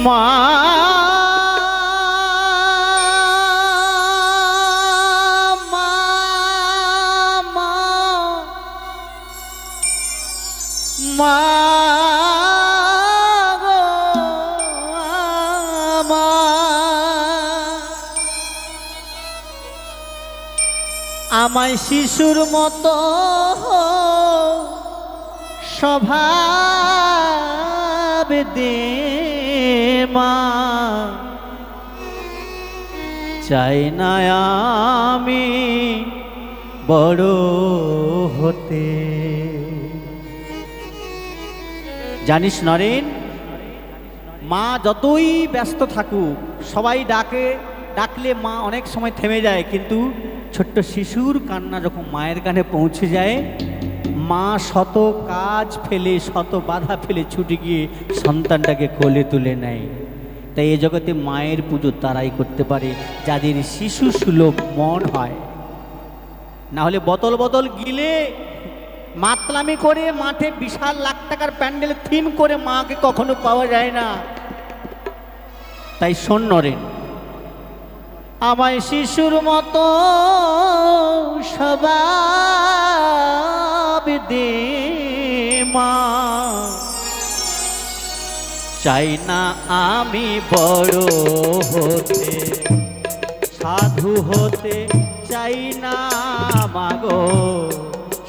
মা মা মা মা গো মা আমায় শিশুর মতো স্বভাব দে মা চাই না আমি বড় হতে। জানিস নরেন, মা যতই ব্যস্ত থাকুক, সবাই ডাকলে মা অনেক সময় থেমে যায়, কিন্তু ছোট্ট শিশুর কান্না যখন মায়ের কানে পৌঁছে যায়, মা শত কাজ ফেলে শত বাধা ফেলে ছুটে গিয়ে সন্তানটাকে কোলে তুলে নেয়। তাই এই জগতে মায়ের পুজো তারাই করতে পারে যাদের শিশু সুলভ মন হয়। না হলে বোতল বোতল গিলে মাতলামি করে মাঠে বিশাল লাখ টাকার প্যান্ডেল থিম করে মাকে কখনো পাওয়া যায় না। তাই শোন নরেন, আমায় শিশুর মতো স্বভাব দে মা চাই না আমি বড় হতে, সাধু হতে চাই না মাগো,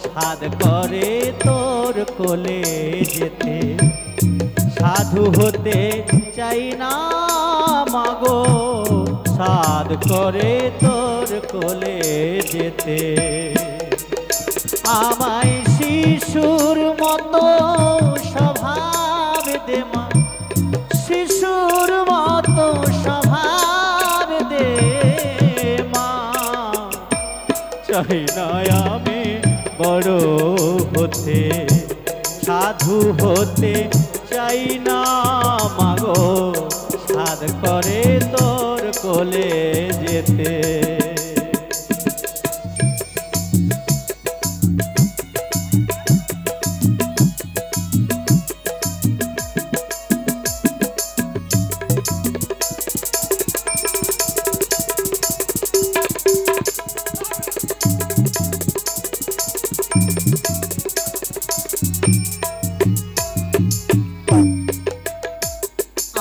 সাধ করে তোর কোলে যেতে। সাধু হতে চাই না মাগো, সাধ করে তোর কোলে যেতে। আমায় শিশুর মতো স্বভাব দে মা, শিশুর মতো স্বভাব দে মা চাই না আমি বড় হতে, সাধু হতে চাই না মাগো, সাধ করে তোর কোলে যেতে।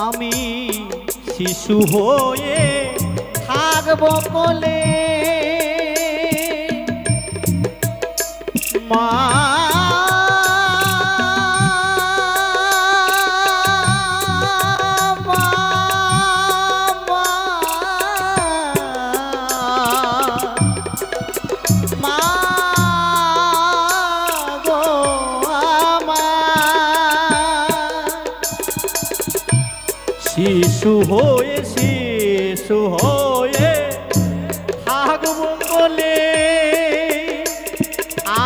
আমি শিশু হয়ে থাকবো কোলে মা, শিশু হয়ে থাকবো বলে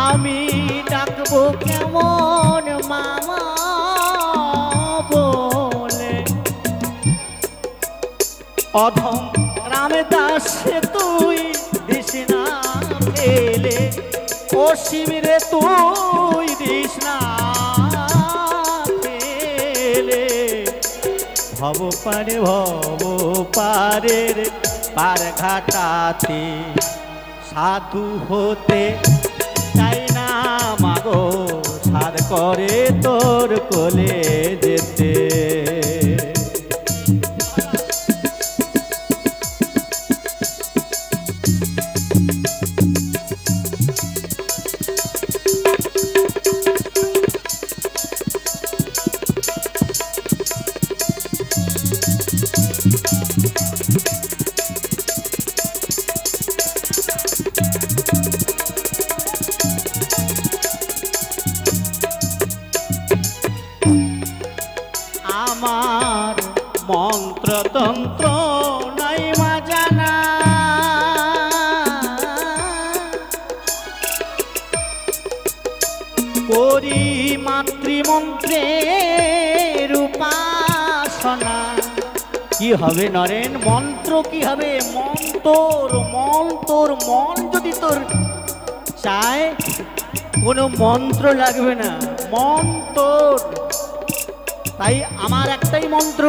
আমি ডাকবো কেমন মামা বলে। অধম রামদাস তুই দিস না ফেলে, ও শিবিরে তুই দিস না ফেলে। ভব পারের পার ঘাটাতে সাধু হতে চাই না মাগো, সাধ করে তোর কোলে যেতে। আমার মন্ত্রতন্ত্র নাই মা জানা, করি মাতৃমন্ত্রের উপাসনা। কি হবে নরেন, মন্ত্র কি হবে? তোর মন যদি তোর চায় কোনো মন্ত্র লাগবে না, মন তোর। তাই আমার একটাই মন্ত্র,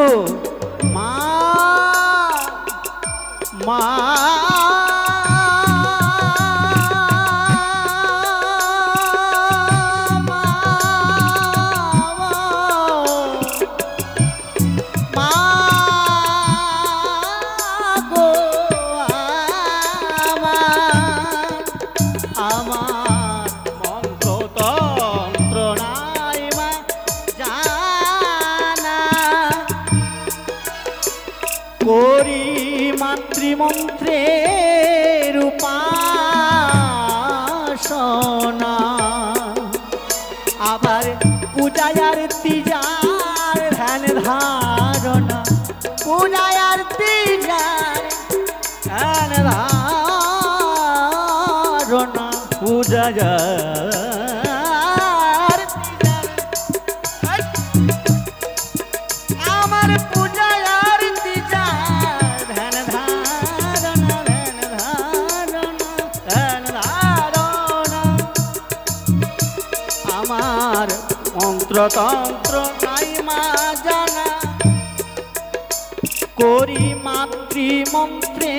মা করি মাতৃমন্ত্রের উপাসনা আবার পূজায় আরতি যার ধ্যান ধারণা পূজায় আরতি যার ধ্যান ধারণা পূজা আমার পূজায় আরতি যার ধ্যান ধারণা ধ্যান ধারণা ধ্যান ধারণা আমার মন্ত্রতন্ত্র নাই মা জানা করি মাতৃমন্ত্রের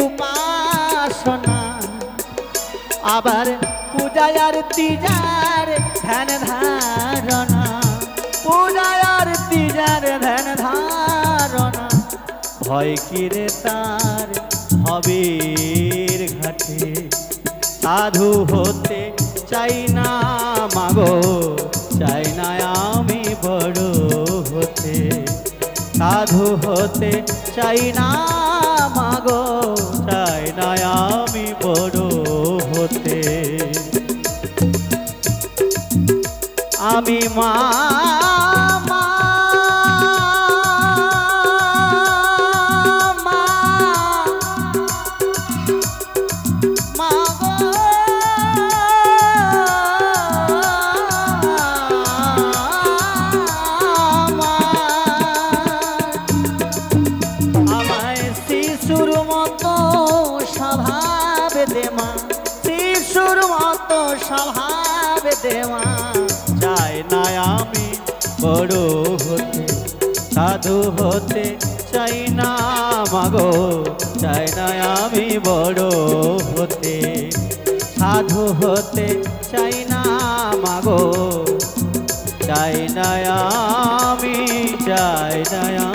উপাসনা আবার পূজায় আরতি যার ধ্যান ধারণা পূজায় আরতি যার ধ্যান ধারণা ভয় কিরে তার হবের ঘাটে সাধু হতে চাই না মাগো চাই না আমি বড় হতে সাধু হতে চাই না মাগো চাই না আমি বড় হতে আমি মা শিশুর মতো স্বভাব দেমা শিশুর মতো স্বভাব দেমা চাই না আমি বড় হতে সাধু হতে চাই না মাগো চাই না আমি বড় হতে সাধু হতে চাই না মাগো চাই না আমি চাই না